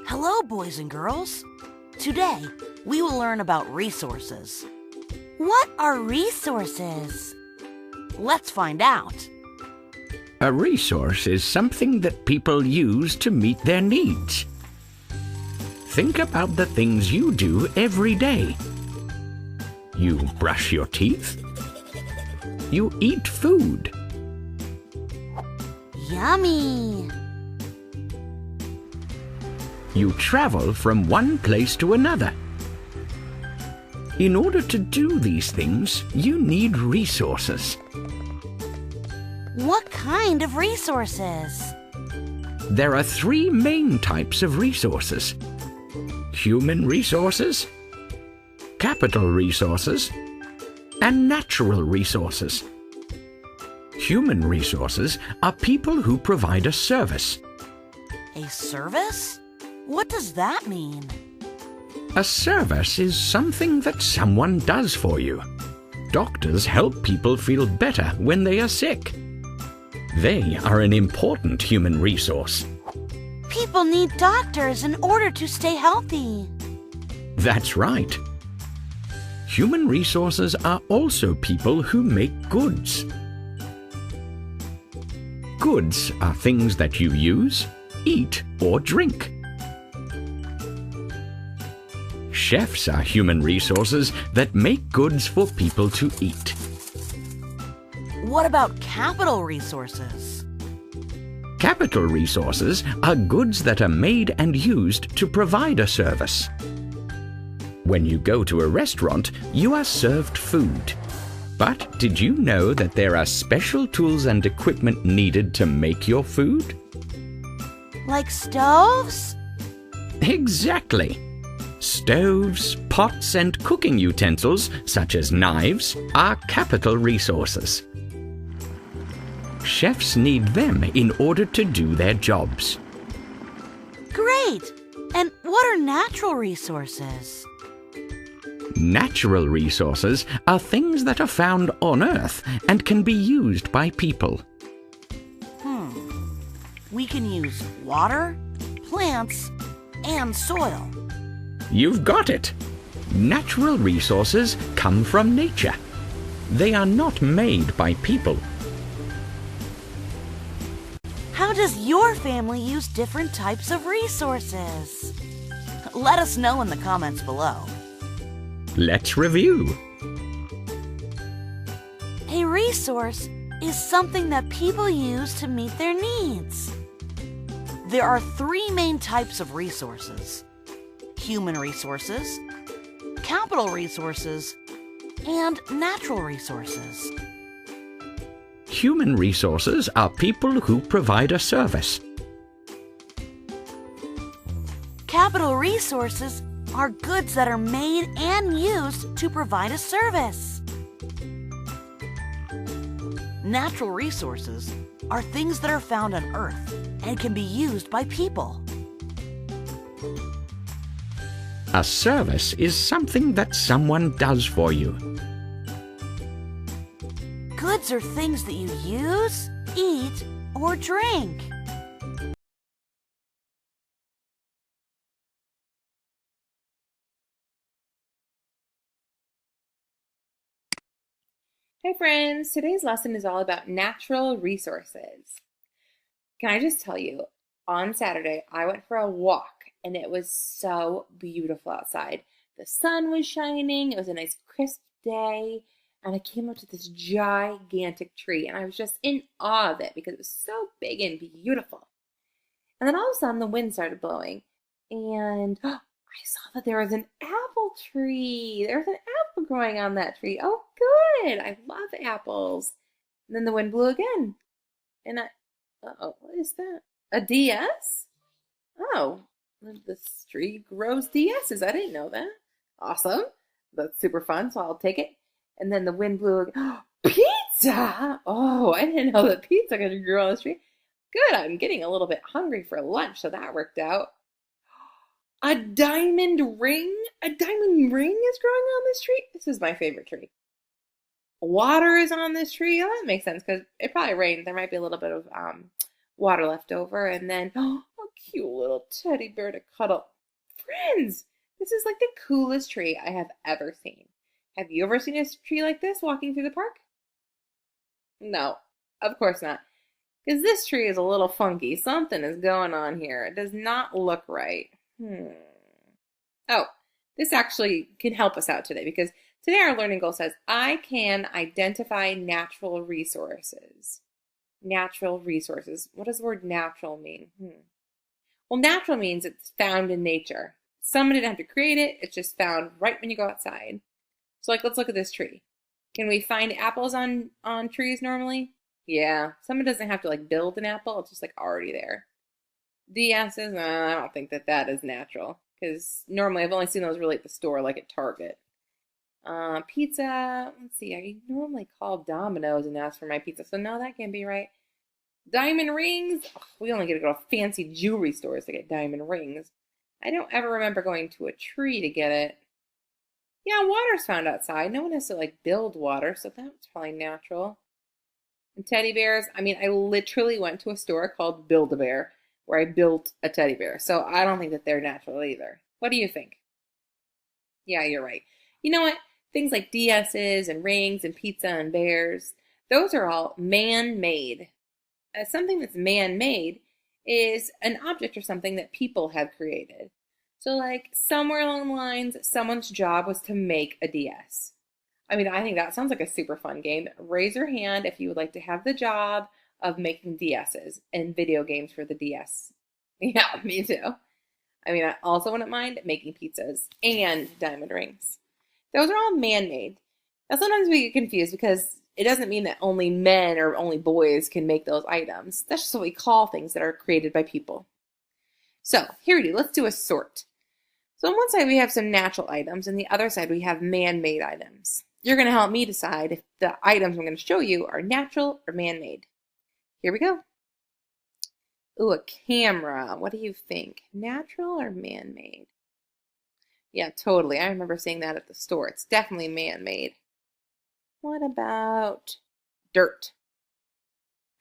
Hello, boys and girls. Today, we will learn about resources. What are resources? Let's find out. A resource is something that people use to meet their needs. Think about the things you do every day. You brush your teeth. You eat food. Yummy! You travel from one place to another. In order to do these things, you need resources. What kind of resources? There are three main types of resources: human resources, capital resources, and natural resources. Human resources are people who provide a service. A service? What does that mean? A service is something that someone does for you. Doctors help people feel better when they are sick. They are an important human resource. People need doctors in order to stay healthy. That's right. Human resources are also people who make goods. Goods are things that you use, eat, or drink. Chefs are human resources that make goods for people to eat. What about capital resources? Capital resources are goods that are made and used to provide a service. When you go to a restaurant, you are served food. But did you know that there are special tools and equipment needed to make your food? Like stoves? Exactly. Stoves, pots, and cooking utensils, such as knives, are capital resources. Chefs need them in order to do their jobs. Great! And what are natural resources? Natural resources are things that are found on Earth and can be used by people. We can use water, plants, and soil. You've got it! Natural resources come from nature. They are not made by people. How does your family use different types of resources? Let us know in the comments below. Let's review. A resource is something that people use to meet their needs. There are three main types of resources: human resources, capital resources, and natural resources. Human resources are people who provide a service. Capital resources are goods that are made and used to provide a service. Natural resources are things that are found on Earth and can be used by people. A service is something that someone does for you. Goods are things that you use, eat, or drink. Hi friends, today's lesson is all about natural resources. Can I just tell you, on Saturday I went for a walk and it was so beautiful outside. The sun was shining, it was a nice crisp day, and I came up to this gigantic tree and I was just in awe of it because it was so big and beautiful. And then all of a sudden the wind started blowing and I saw that there was an apple tree. There was an apple growing on that tree. Oh, good. I love apples. And then the wind blew again. And uh-oh, what is that? A DS? Oh, this tree grows DSs. I didn't know that. Awesome. That's super fun, so I'll take it. And then the wind blew again. Pizza! Oh, I didn't know that pizza could grow on this tree. Good, I'm getting a little bit hungry for lunch, so that worked out. A diamond ring? A diamond ring is growing on this tree? This is my favorite tree. Water is on this tree. Oh, that makes sense because it probably rained. There might be a little bit of water left over, and then a cute little teddy bear to cuddle. Friends, this is like the coolest tree I have ever seen. Have you ever seen a tree like this walking through the park? No, of course not. Because this tree is a little funky. Something is going on here. It does not look right. Oh, this actually can help us out today because today our learning goal says, I can identify natural resources. Natural resources. What does the word natural mean? Well, natural means it's found in nature. Someone didn't have to create it. It's just found right when you go outside. So let's look at this tree. Can we find apples on trees normally? Yeah. Someone doesn't have to build an apple. It's just already there. DSs, I don't think that is natural. Because normally I've only seen those really at the store, like at Target. Pizza, let's see, I normally call Domino's and ask for my pizza, so no, that can't be right. Diamond rings, we only get to go to fancy jewelry stores to get diamond rings. I don't ever remember going to a tree to get it. Yeah, water's found outside. No one has to build water, so that's probably natural. And teddy bears, I literally went to a store called Build-A-Bear where I built a teddy bear, so I don't think that they're natural either. What do you think? Yeah, you're right. You know what? Things like DSs and rings and pizza and bears, those are all man-made. Something that's man-made is an object or something that people have created. So somewhere along the lines, someone's job was to make a DS. I think that sounds like a super fun game. Raise your hand if you would like to have the job of making DSs and video games for the DS. Yeah, me too. I also wouldn't mind making pizzas and diamond rings. Those are all man-made. Now, sometimes we get confused because it doesn't mean that only men or only boys can make those items. That's just what we call things that are created by people. So, here we do. Let's do a sort. So, on one side, we have some natural items, and the other side, we have man-made items. You're going to help me decide if the items I'm going to show you are natural or man-made. Here we go. Ooh, a camera. What do you think? Natural or man-made? Yeah, totally. I remember seeing that at the store. It's definitely man-made. What about dirt?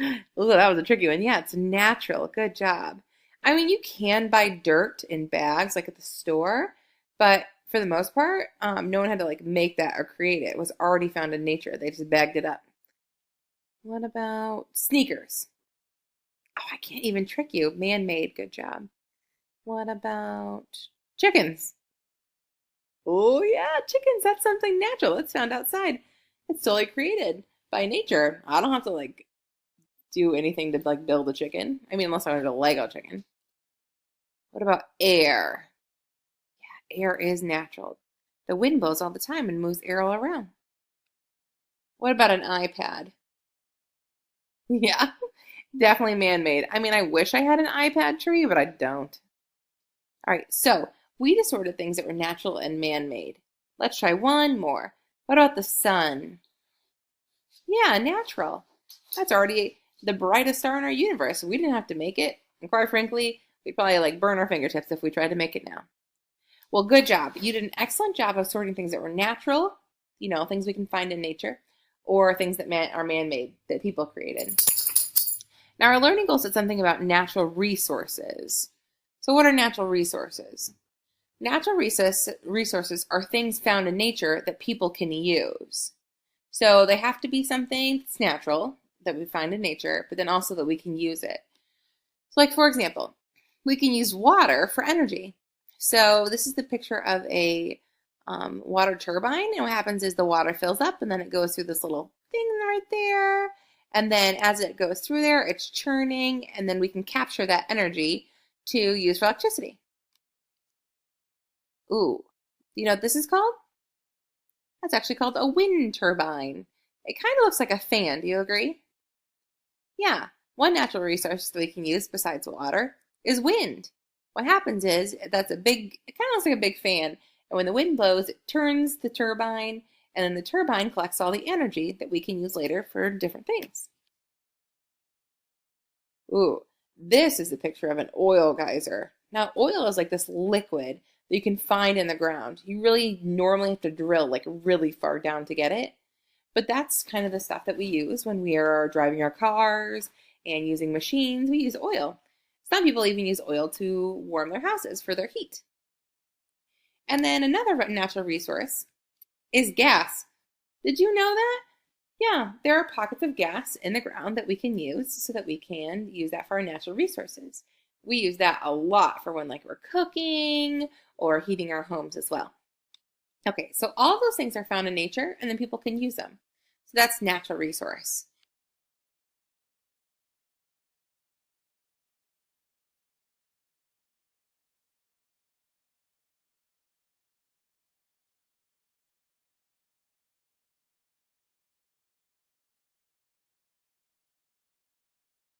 Ooh, that was a tricky one. Yeah, it's natural. Good job. You can buy dirt in bags at the store, but for the most part, no one had to make that or create it. It was already found in nature. They just bagged it up. What about sneakers? Oh, I can't even trick you. Man-made. Good job. What about chickens? Oh, yeah, chickens. That's something natural. It's found outside. It's totally created by nature. I don't have to, do anything to, build a chicken. Unless I wanted a Lego chicken. What about air? Yeah, air is natural. The wind blows all the time and moves air all around. What about an iPad? Yeah, definitely man-made. I wish I had an iPad tree, but I don't. All right, so we just sorted things that were natural and man-made. Let's try one more. What about the sun? Yeah, natural. That's already the brightest star in our universe. We didn't have to make it. And quite frankly, we'd probably burn our fingertips if we tried to make it now. Well, good job. You did an excellent job of sorting things that were natural, things we can find in nature, or things that are man-made, that people created. Now, our learning goal said something about natural resources. So what are natural resources? Natural resources are things found in nature that people can use. So they have to be something that's natural, that we find in nature, but then also that we can use it. So for example, we can use water for energy. So this is the picture of a water turbine, and what happens is the water fills up and then it goes through this little thing right there, and then as it goes through there, it's churning, and then we can capture that energy to use for electricity. Ooh, you know what this is called? That's actually called a wind turbine. It kind of looks like a fan, do you agree? Yeah, one natural resource that we can use besides water is wind. What happens is it kind of looks like a big fan, and when the wind blows, it turns the turbine, and then the turbine collects all the energy that we can use later for different things. Ooh, this is a picture of an oil geyser. Now, oil is like this liquid that you can find in the ground. You really normally have to drill really far down to get it. But that's kind of the stuff that we use when we are driving our cars and using machines, we use oil. Some people even use oil to warm their houses for their heat. And then another natural resource is gas. Did you know that? Yeah, there are pockets of gas in the ground that we can use so that we can use that for our natural resources. We use that a lot for when we're cooking or heating our homes as well. Okay, so all those things are found in nature and then people can use them. So that's natural resource.